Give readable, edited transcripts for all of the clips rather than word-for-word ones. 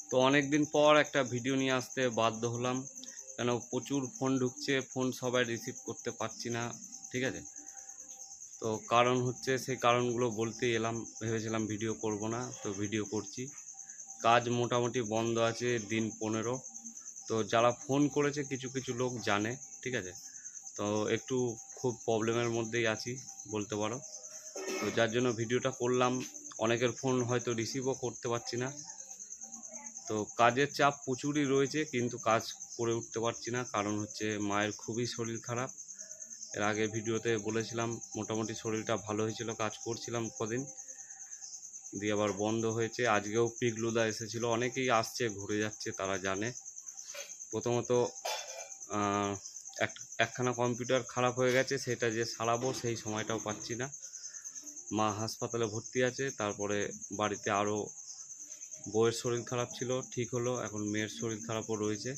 তো অনেক দিন পর একটা ভিডিও নিয়ে আসতে বাধ্য হলাম, কেন প্রচুর ফোন ঢুকছে, ফোন সবাই রিসিভ করতে পারছি না। ঠিক আছে, তো কারণ হচ্ছে সেই কারণগুলো বলতেই এলাম। ভেবেছিলাম ভিডিও করব না, তো ভিডিও করছি। কাজ মোটামুটি বন্ধ আছে দিন 15। তো যারা ফোন করেছে কিছু কিছু লোক জানে। ঠিক আছে, তো একটু খুব প্রবলেমের মধ্যেই আছি বলতে পারো। তো যার জন্য ভিডিওটা করলাম। অনেকের ফোন হয়তো রিসিভও করতে পারছি না। তো কাজের চাপ প্রচুরই রয়েছে, কিন্তু কাজ করে উঠতে পারছি না। কারণ হচ্ছে মায়ের খুবই শরীর খারাপ। এর আগে ভিডিওতে বলেছিলাম মোটামুটি শরীরটা ভালো হয়েছিল, কাজ করছিলাম কদিন, দিয়ে আবার বন্ধ হয়েছে। আজকেও পিগলুদা এসেছিল, অনেকেই আসছে ঘুরে যাচ্ছে, তারা জানে। প্রথমত একখানা কম্পিউটার খারাপ হয়ে গেছে, সেটা যে সারাবো সেই সময়টাও পাচ্ছি না। মা হাসপাতালে ভর্তি আছে, তারপরে বাড়িতে আরও বউয়ের শরীর খারাপ ছিল, ঠিক হলো। এখন মেয়ের শরীর খারাপও রয়েছে,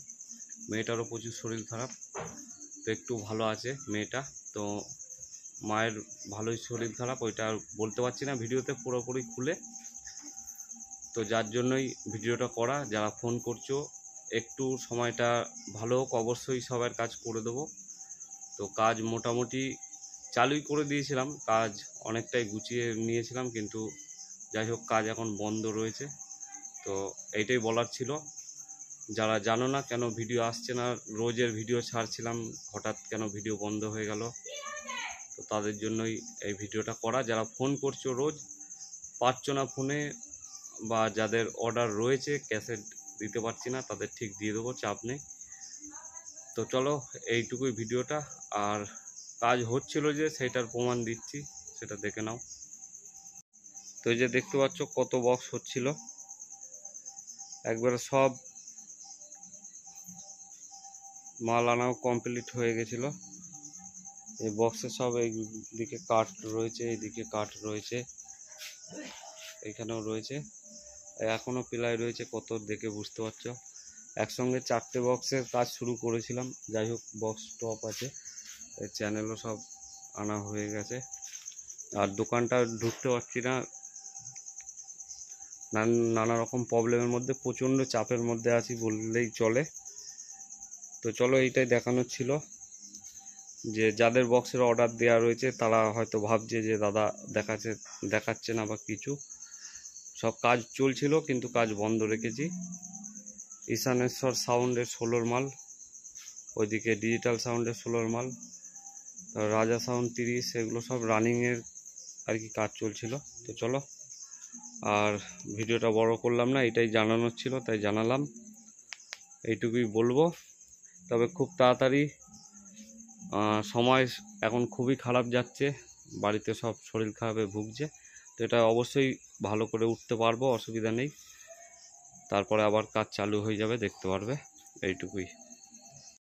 মেয়েটারও প্রচুর শরীর খারাপ। তো একটু ভালো আছে মেয়েটা। তো মায়ের ভালোই শরীর খারাপ, ওইটা আর বলতে পারছি না ভিডিওতে পুরোপুরি খুলে। তো যার জন্যই ভিডিওটা করা। যারা ফোন করছো একটু সময়টা ভালো হোক, অবশ্যই সবার কাজ করে দেবো। তো কাজ মোটামুটি চালুই করে দিয়েছিলাম, কাজ অনেকটাই গুছিয়ে নিয়েছিলাম, কিন্তু যাই হোক কাজ এখন বন্ধ রয়েছে। তো এইটাই বলার ছিল। যারা জানো না কেন ভিডিও আসছে না, রোজের ভিডিও ছাড়ছিলাম, হঠাৎ কেন ভিডিও বন্ধ হয়ে গেল, তো তাদের জন্যই এই ভিডিওটা করা। যারা ফোন করছো রোজ পাচ্ছ না ফোনে, বা যাদের অর্ডার রয়েছে ক্যাসেট দিতে পারছি না, তাদের ঠিক দিয়ে দেবো, চাপ নেই। তো চলো এইটুকুই ভিডিওটা। আর কাজ হচ্ছিল যে সেটার প্রমাণ দিচ্ছি, সেটা দেখে নাও। তো এই যে দেখতে পাচ্ছ কত বক্স হচ্ছিল, একবারে সব মাল আনাও কমপ্লিট হয়ে গেছিল। এই বক্সে সব এই দিকে কাঠ রয়েছে, এইদিকে কাঠ রয়েছে, এইখানেও রয়েছে, এখনও প্লাই রয়েছে কত, দেখে বুঝতে পারছো। একসঙ্গে 4টে বক্সের কাজ শুরু করেছিলাম। যাই হোক বক্স টপ আছে, এই চ্যানেলও সব আনা হয়ে গেছে। আর দোকানটা ঢুকতে পারছি না, নানা রকম প্রবলেমের মধ্যে, প্রচণ্ড চাপের মধ্যে আছি বললেই চলে। তো চলো এইটাই দেখানোর ছিল, যে যাদের বক্সের অর্ডার দেওয়া রয়েছে তারা হয়তো ভাবছে যে দাদা দেখাচ্ছে না বা কিছু। সব কাজ চলছিল, কিন্তু কাজ বন্ধ রেখেছি। ঈশানেশ্বর সাউন্ডের 16 মাল, ওইদিকে ডিজিটাল সাউন্ডের 16 মাল, রাজা সাউন্ড 30, এগুলো সব রানিংয়ের আর কি কাজ চলছিল। তো চলো, আর ভিডিওটা বড় করলাম না, এটাই জানানোর ছিল তাই জানালাম, এইটুকুই বলবো। তবে খুব তাড়াতাড়ি, সময় এখন খুবই খারাপ যাচ্ছে, বাড়িতে সব শরীর খারাপে ভুগছে। তো এটা অবশ্যই ভালো করে উঠতে পারবো, অসুবিধা নেই। তারপরে আবার কাজ চালু হয়ে যাবে, দেখতে পারবে। এইটুকুই।